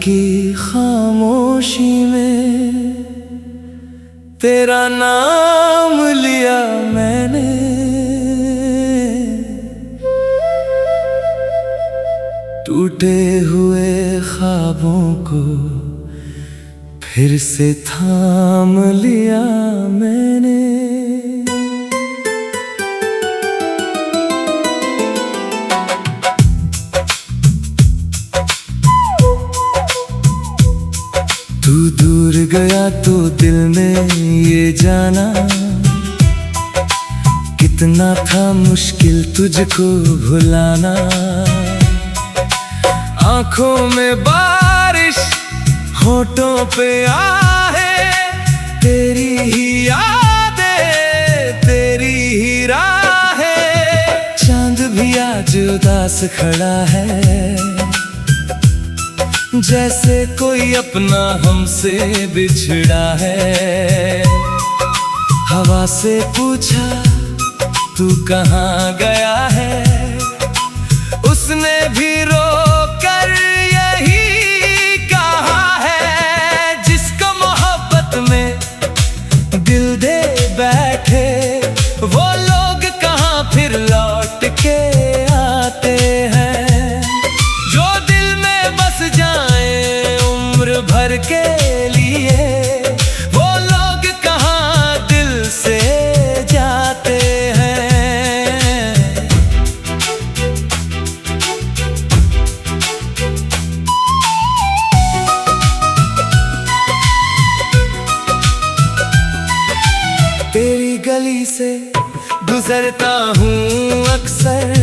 की खामोशी में तेरा नाम लिया मैंने। टूटे हुए ख्वाबों को फिर से थाम लिया मैंने। तू दूर गया तो दिल ने ये जाना कितना था मुश्किल तुझको भुलाना। आंखों में बारिश होठों पे आहे, तेरी ही यादें तेरी ही राहें। चांद भी आज उदास खड़ा है, जैसे कोई अपना हमसे बिछड़ा है। हवा से पूछा तू कहाँ गया है, उसने भी रोकर यही कहा है। जिसको मोहब्बत में दिल दे बैठे, वो लोग कहाँ फिर लौट के आते हैं। जो दिल में बस जाए उम्र भर के लिए, वो लोग कहाँ दिल से जाते हैं। तेरी गली से गुजरता हूँ अक्सर,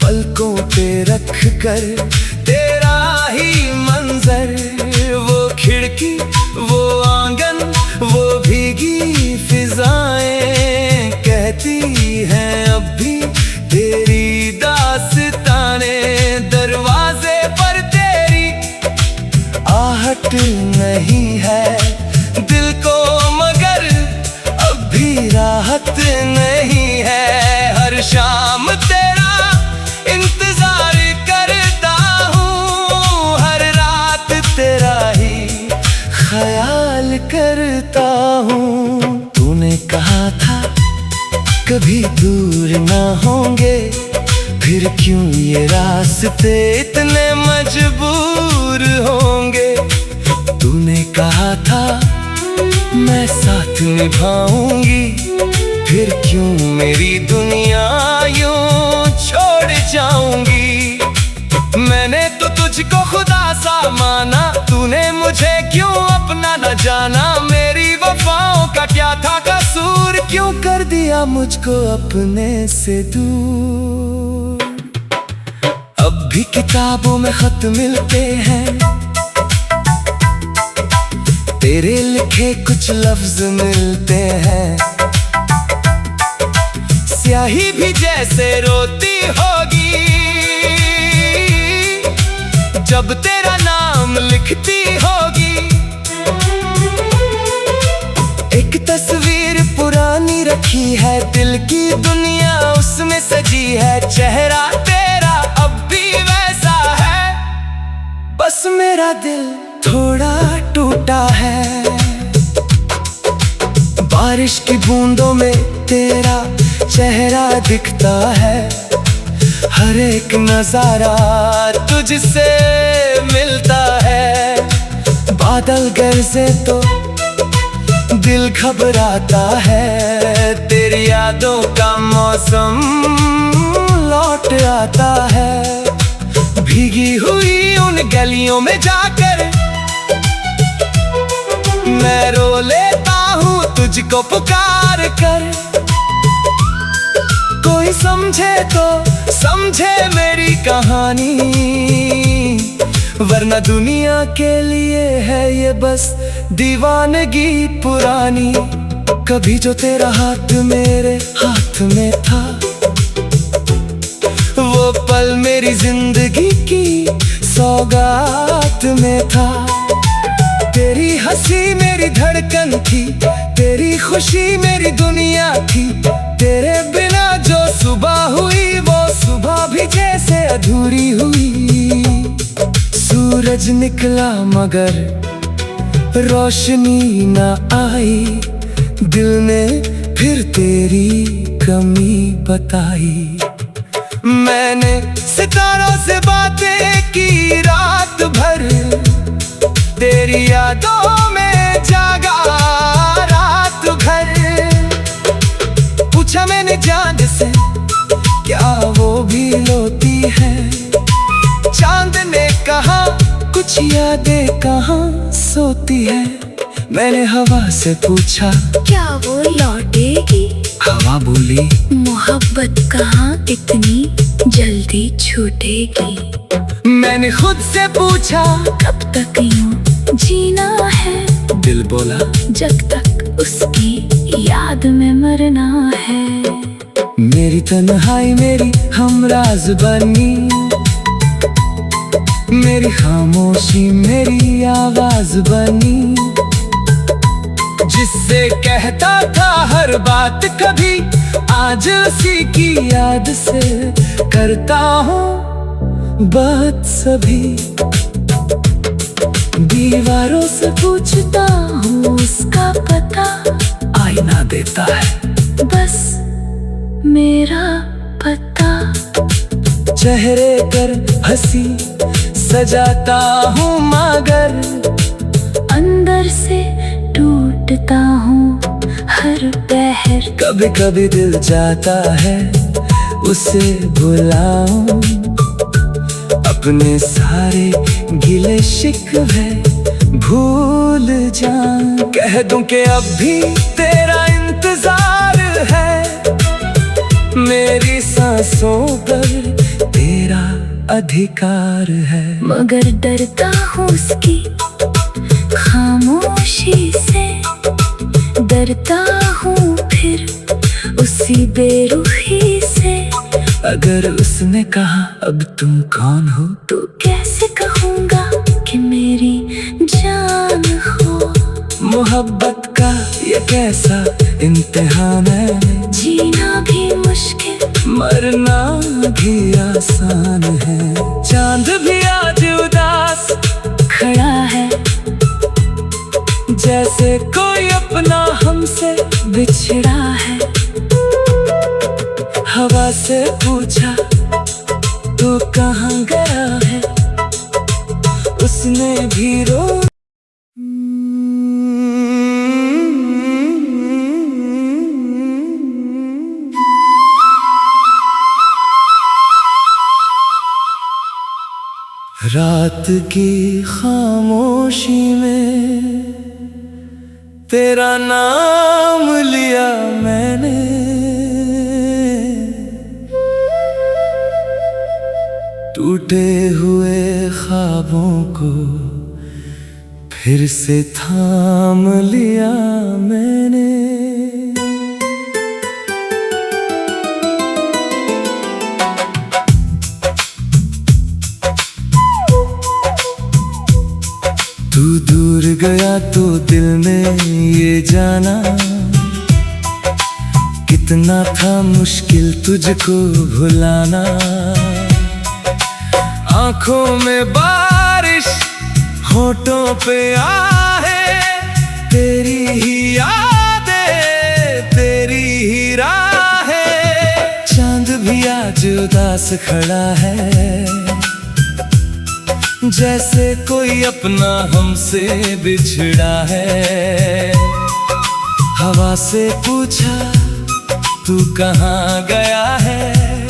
पलकों पे रख कर तेरा ही मंजर। वो खिड़की वो आंगन वो भीगी फिजाएं कहती हैं अब भी तेरी दास्तानें। दरवाजे पर तेरी आहट नहीं है दिल को, मगर अब भी राहत नहीं है। हर शाम तेरा इंतजार करता हूँ, हर रात तेरा ही ख्याल करता हूँ। तूने कहा था कभी दूर ना होंगे, फिर क्यों ये रास्ते इतने मजबूर होंगे। तूने कहा था मैं साथ निभाऊंगी, फिर क्यों मेरी दुनिया यूं छोड़ जाऊंगी। मैंने तो तुझको खुदा सा माना, तूने मुझे क्यों अपना न जाना। मेरी वफाओं का क्या था कसूर, क्यों कर दिया मुझको अपने से दूर। अब भी किताबों में खत मिलते हैं, तेरे लिखे कुछ लफ्ज मिलते हैं। स्याही भी जैसे रोती होगी जब तेरा नाम लिखती होगी। एक तस्वीर पुरानी रखी है, दिल की दुनिया उसमें सजी है। चेहरा तेरा अब भी वैसा है, बस मेरा दिल थोड़ा टूटा है। बारिश की बूंदों में तेरा चेहरा दिखता है, हर एक नजारा तुझसे मिलता है। बादल गरजे तो दिल घबराता है, तेरी यादों का मौसम लौट आता है। भीगी हुई उन गलियों में जाकर मैं रो लेता हूँ तुझको पुकार कर। कोई समझे तो समझे मेरी कहानी, वरना दुनिया के लिए है ये बस दीवानगी पुरानी। कभी जो तेरा हाथ मेरे हाथ में था, वो पल मेरी जिंदगी की सौगात में था। तेरी हंसी मेरी धड़कन थी, तेरी खुशी मेरी दुनिया थी। तेरे बिना जो सुबह हुई वो सुबह भी जैसे अधूरी हुई। सूरज निकला मगर रोशनी न आई, दिल ने फिर तेरी कमी बताई। मैंने सितारों से बातें की रात भर, तेरी यादों में जागा रात भर। पूछा मैंने चांद से क्या वो भी रोती है, चांद ने कहा कुछ यादें कहाँ सोती है। मैंने हवा से पूछा क्या वो लौटेगी, हवा बोली मोहब्बत कहाँ इतनी जल्दी छूटेगी। मैंने खुद से पूछा कब तक यूं जीना है, दिल बोला जब तक उसकी याद में मरना है। मेरी तन्हाई मेरी हमराज बनी, मेरी खामोशी मेरी आवाज बनी। जिससे कहता था हर बात कभी, आज उसी की याद से करता हूँ बात सभी। दीवारों से पूछता हूँ उसका पता, आईना देता है बस मेरा पता। चेहरे पर हंसी सजाता हूँ मगर अंदर से टूटता हूँ हर पहर। कभी कभी दिल जाता है उसे बुलाऊं, अपने सारे गिले शिकवे भूल जाऊं। कह दूं कि अब भी तेरा इंतजार है, मेरी सांसों पर तेरा अधिकार है। मगर डरता हूँ उसकी खामोशी से, डरता हूँ फिर उसी बेरुखी से। अगर उसने कहा अब तुम कौन हो, तो कैसे कहूँगा कि मेरी जान हो। मोहब्बत का ये कैसा इम्तिहान है, जीना भी मुश्किल मरना भी आसान है। चांद भी आज उदास खड़ा है, जैसे कोई अपना हमसे बिछड़ा है। हवा से पूछा तू कहाँ गया है, उसने भी रो। रात की खामोशी में तेरा नाम लिया मैंने, टूटे हुए ख्वाबों को फिर से थाम लिया मैंने। तू दूर गया तो दिल ने ये जाना, कितना था मुश्किल तुझको भुलाना। आंखों में बारिश होठों पे आहे, तेरी ही यादें तेरी ही राहें। चांद भी आज उदास खड़ा है, जैसे कोई अपना हमसे बिछड़ा है। हवा से पूछा तू कहाँ गया है,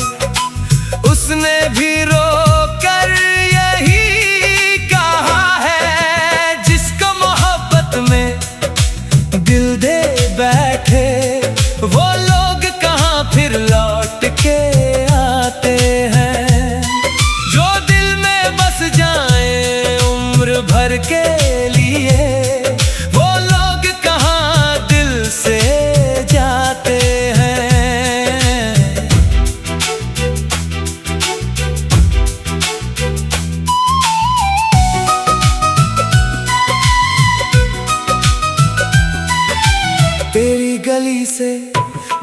उसने भी रोकर यही कहा है। जिसको मोहब्बत में दिल दे बैठे, वो लोग कहाँ फिर लौट के आते हैं। जो दिल में बस जाए उम्र भर के लिए, वो लोग कहाँ दिल से जाते हैं। तेरी गली से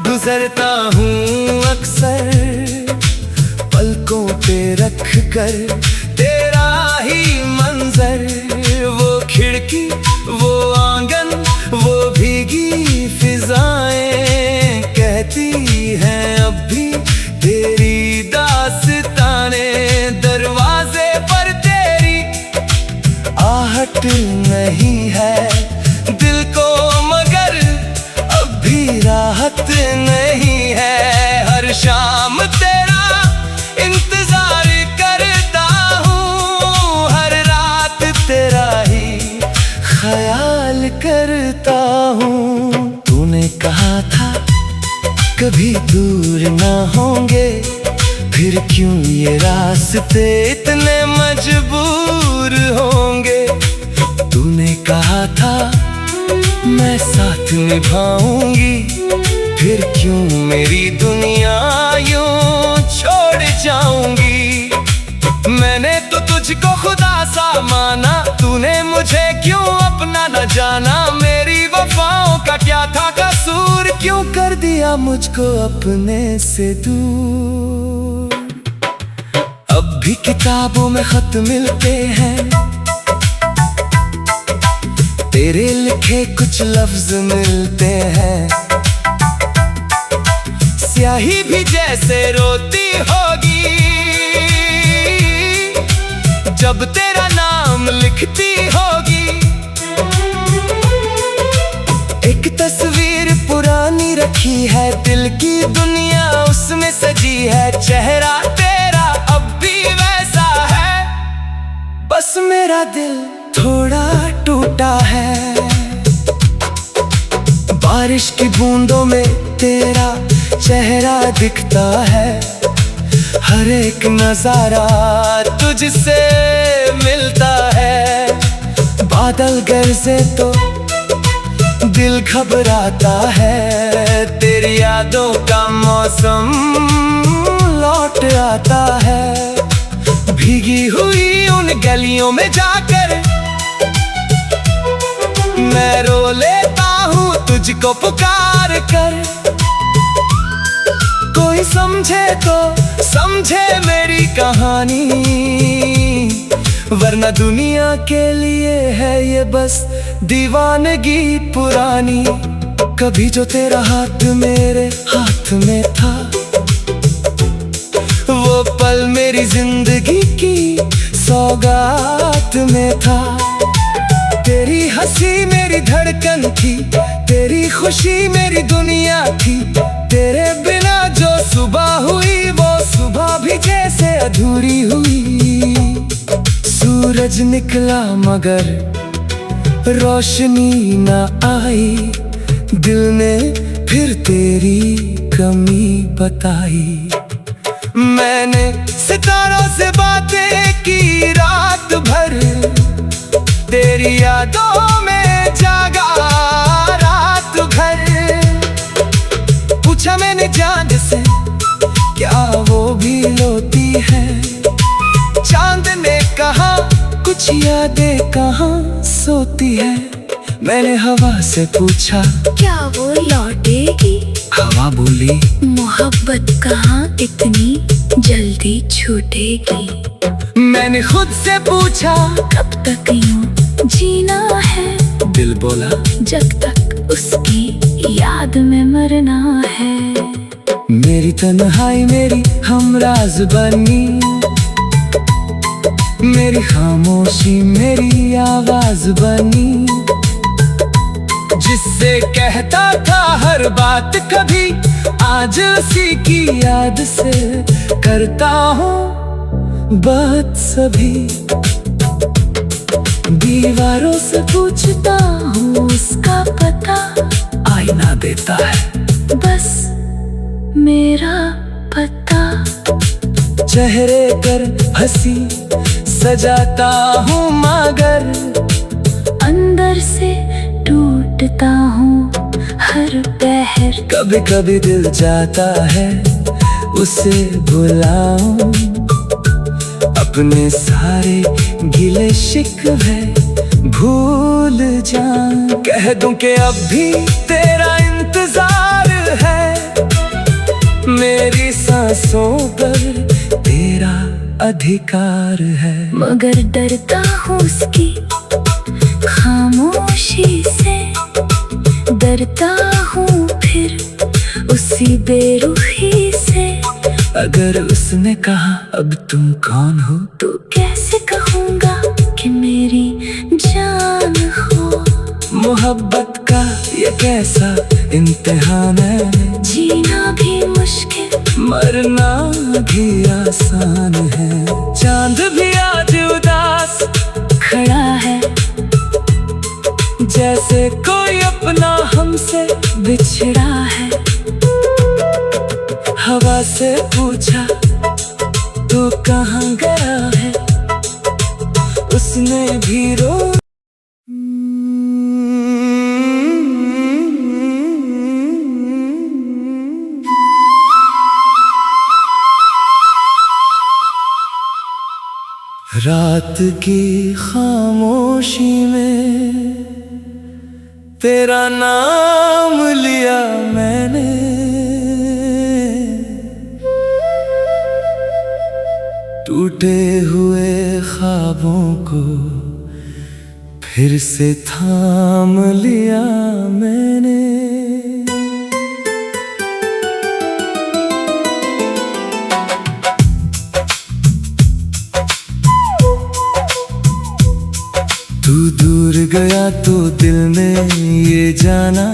गुजरता हूँ अक्सर, पलकों पे रख कर तेरा ही मंजर, वो खिड़की, वो आंगन, वो भीगी फिजाएं कहती हैं अब भी तेरी दास्तानें। दरवाजे पर तेरी आहट नहीं है दिल को, मगर अब भी राहत नहीं है। हर शाम तेरा इंतजार करता हूँ, हर रात तेरा ही ख्याल करता हूँ। तूने कहा था कभी दूर ना होंगे, फिर क्यों ये रास्ते इतने मजबूर होंगे। तूने कहा था मैं साथ निभाऊंगी, फिर क्यों मेरी दुनिया यूं छोड़ जाऊंगी। मैंने तो तुझको खुदा सा माना, तूने मुझे क्यों अपना न जाना। मेरी वफाओं का क्या था कसूर, क्यों कर दिया मुझको अपने से दूर। अब भी किताबों में खत मिलते हैं, तेरे लिखे कुछ लफ्ज मिलते हैं। स्याही भी जैसे रोती होगी जब तेरा नाम लिखती होगी। एक तस्वीर पुरानी रखी है, दिल की दुनिया उसमें सजी है। चेहरा तेरा अब भी वैसा है, बस मेरा दिल थोड़ा टूटा है। बारिश की बूंदों में तेरा चेहरा दिखता है, हर एक नजारा तुझसे मिलता है। बादल गरजे तो दिल घबराता है, तेरी यादों का मौसम लौट आता है। भीगी हुई उन गलियों में जाकर मैं रो लेता हूँ तुझको पुकार कर। कोई समझे तो समझे मेरी कहानी, वरना दुनिया के लिए है ये बस दीवानगी पुरानी। कभी जो तेरा हाथ मेरे हाथ में था, वो पल मेरी जिंदगी की सौगात में था। तेरी हंसी मेरी धड़कन थी, तेरी खुशी मेरी दुनिया थी। तेरे बिना जो सुबह हुई, वो सुबह भी जैसे अधूरी हुई। सूरज निकला मगर रोशनी न आई, दिल ने फिर तेरी कमी बताई। मैंने सितारों से बातें की रात भर, तेरी यादों में जागा रात भर। पूछा मैंने जान से क्या वो भी रोती है, चांद ने कहा कुछ यादें कहाँ सोती है। मैंने हवा से पूछा क्या वो लौटेगी, हवा बोली मोहब्बत कहाँ इतनी जल्दी छूटेगी। मैंने खुद से पूछा कब तक यूं जीना है, दिल बोला जब तक उसकी याद में मरना है। मेरी तन्हाई मेरी हमराज बनी, मेरी खामोशी मेरी आवाज बनी। जिससे कहता था हर बात कभी, आज उसी की याद से करता हूँ बात सभी। दीवारों से पूछता हूँ उसका पता, आईना देता है बस मेरा पता। चेहरे पर हंसी सजाता हूँ मगर अंदर से टूटता हूँ हर पहर। कभी कभी दिल जाता है उसे बुलाऊं, अपने सारे गिले शिकवे भूल जाऊं। कह दूं कि अब भी तेरा इंतजार है, मेरी सांसों पर तेरा अधिकार है। मगर डरता हूँ उसकी खामोशी से, डरता हूँ फिर उसी बेरुखी से। अगर उसने कहा अब तुम कौन हो, तो कैसे कहूँगा कि मेरी जान हो। मोहब्बत का ये कैसा इम्तिहान है, जीना भी मुश्किल मरना भी आसान है। चांद भी आज उदास खड़ा है, जैसे कोई अपना हमसे बिछड़ा है। हवा से पूछा तो कहाँ गया है, उसने भी रो। रात की खामोशी में तेरा नाम लिया मैंने, टूटे हुए ख्वाबों को फिर से थाम लिया मैंने। तू दूर गया तो दिल ने ये जाना,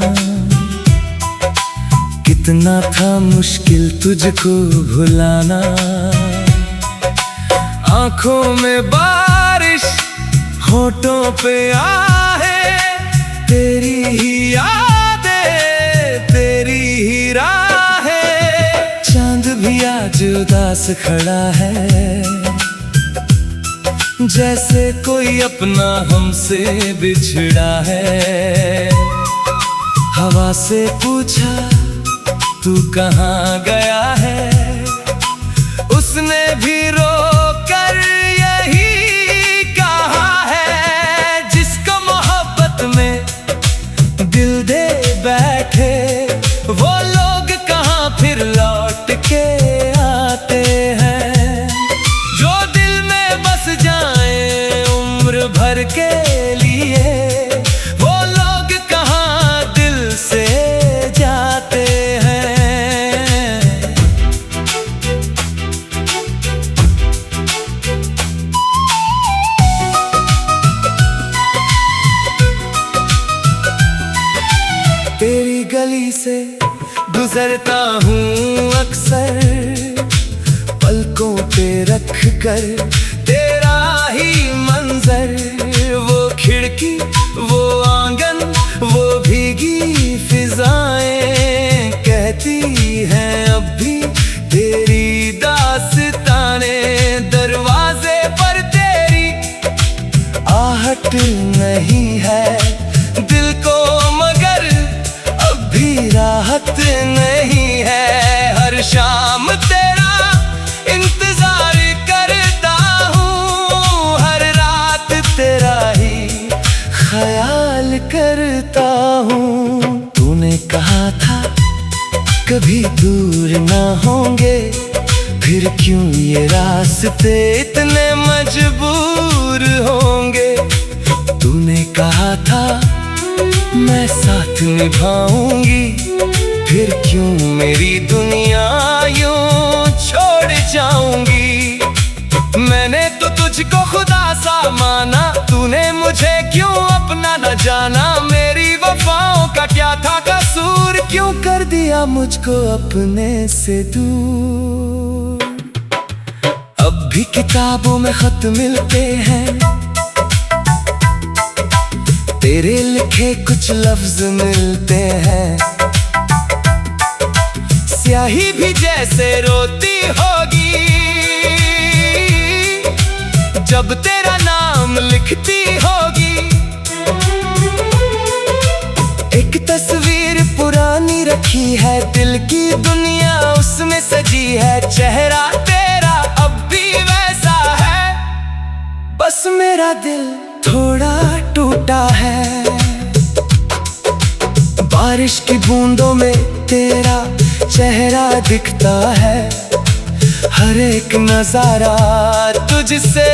कितना था मुश्किल तुझको भुलाना। आंखों में बारिश, होठों पे आहे, तेरी ही यादें, तेरी ही राहें। चांद भी आज उदास खड़ा है, जैसे कोई अपना हमसे बिछड़ा है। हवा से पूछा तू कहाँ गया है, उसने भी रोकर यही कहा है। जिसको मोहब्बत में दिल दे बैठे, वो लोग कहाँ फिर लौट के आते हैं। जो दिल में बस जाए उम्र भर के लिए, वो लोग कहाँ दिल से जाते हैं। तेरी गली से गुजरता हूँ अक्सर, पलकों पे रख कर तेरा ही मंजर। वो खिड़की, वो आंगन, वो भीगी फिजाएं कहती हैं अब भी तेरी दास्तानें। दरवाजे पर तेरी आहट नहीं है दिल को, मगर अब भी राहत नहीं है। हर शाम तेरा इंतजार करता हूँ, हर रात तेरा ही ख्याल करता हूँ। तूने कहा था कभी दूर ना होंगे, फिर क्यों ये रास्ते इतने मजबूर होंगे। तूने कहा था मैं साथ निभाऊंगी, फिर क्यों मेरी दुनिया यूं छोड़ जाऊंगी। मैंने तो तुझको खुदा सा माना, तूने मुझे क्यों अपना न जाना। मेरी वफाओं का क्या था कसूर, क्यों कर दिया मुझको अपने से दूर। अब भी किताबों में खत मिलते हैं, तेरे लिखे कुछ लफ्ज मिलते हैं। स्याही भी जैसे रोती होगी जब तेरा नाम लिखती होगी। एक तस्वीर पुरानी रखी है, दिल की दुनिया उसमें सजी है। चेहरा तेरा अब भी वैसा है, बस मेरा दिल थोड़ा टूटा है। बारिश की बूंदों में तेरा चेहरा दिखता है, हर एक नजारा तुझसे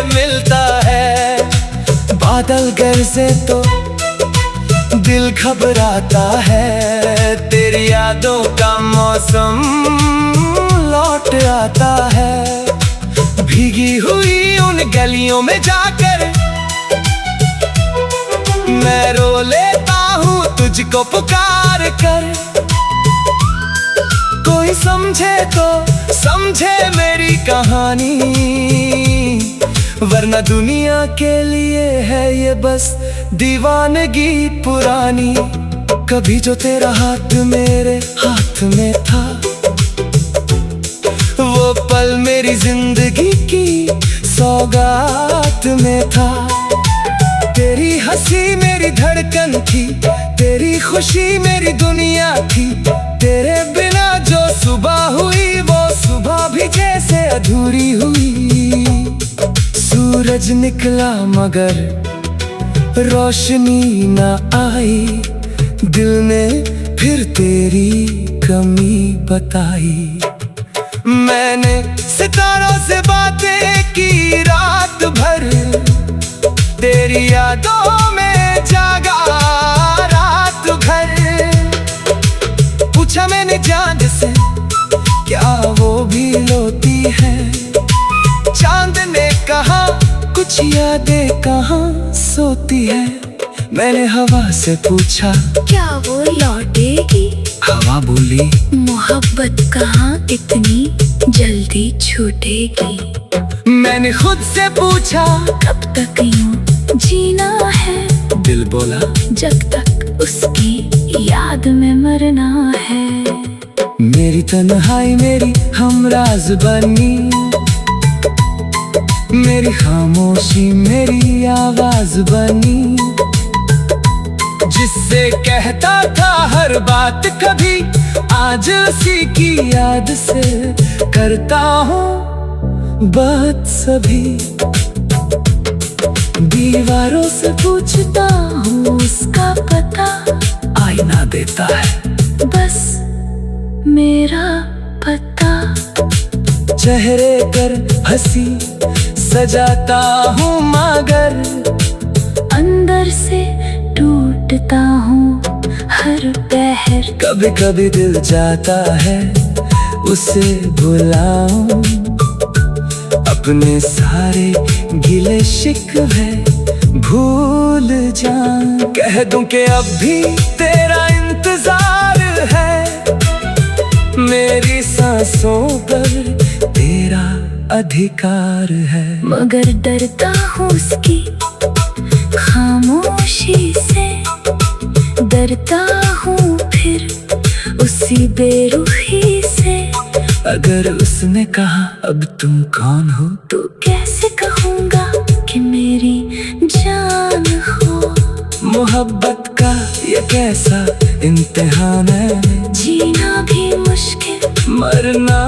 मिलता है। बादल गरजे तो दिल घबराता है, तेरी यादों का मौसम लौट आता है। भीगी हुई उन गलियों में जाकर मैं रो लेता हूँ तुझको पुकार कर। कोई समझे तो समझे मेरी कहानी, वरना दुनिया के लिए है ये बस दीवानगी पुरानी। कभी जो तेरा हाथ मेरे हाथ में था, वो पल मेरी जिंदगी की सौगात में था। तेरी हंसी मेरी धड़कन थी, तेरी खुशी मेरी दुनिया थी। तेरे बिना जो सुबह हुई वो सुबह भी जैसे अधूरी हुई। सूरज निकला मगर रोशनी न आई, दिल ने फिर तेरी कमी बताई। मैंने सितारों से बातें की रात भर, तेरी यादों में जागा रात भर। पूछा मैंने चांद से क्या वो भी रोती है, चांद ने कहा कुछ यादें कहाँ सोती है। मैंने हवा से पूछा क्या वो लौटेगी, हवा बोली मोहब्बत कहाँ इतनी जल्दी छूटेगी। मैंने खुद से पूछा कब तक यूं जीना है, दिल बोला जब तक उसकी याद में मरना है। मेरी तन्हाई मेरी हमराज बनी, मेरी खामोशी मेरी आवाज बनी। जिससे कहता था हर बात कभी, आज उसी की याद से करता हूँ बात सभी। दीवारों से पूछता हूँ उसका पता, आईना देता है बस मेरा पता। चेहरे पर हंसी सजाता हूँ मगर अंदर से टूटता हूँ हर पहर। कभी कभी दिल जाता है उसे भुलाऊं, अपने सारे गिले शिकवे भूल जाऊं। कह दूं कि अब भी तेरा इंतजार है, मेरी सांसों पर तेरा अधिकार है। मगर डरता हूँ उसकी खामोशी से, डरता हूँ फिर उसी बेरुखी से। अगर उसने कहा अब तुम कौन हो, तो कैसे कहूँगा कि मेरी जान हो। मोहब्बत का ये कैसा इम्तिहान है, जीना भी मुश्किल मरना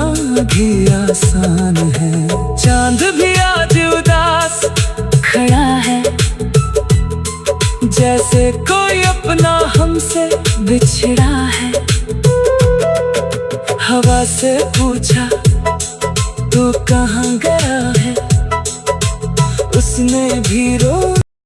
भी आसान है। चांद भी आज उदास खड़ा है, जैसे कोई अपना हमसे बिछड़ा है। हवा से पूछा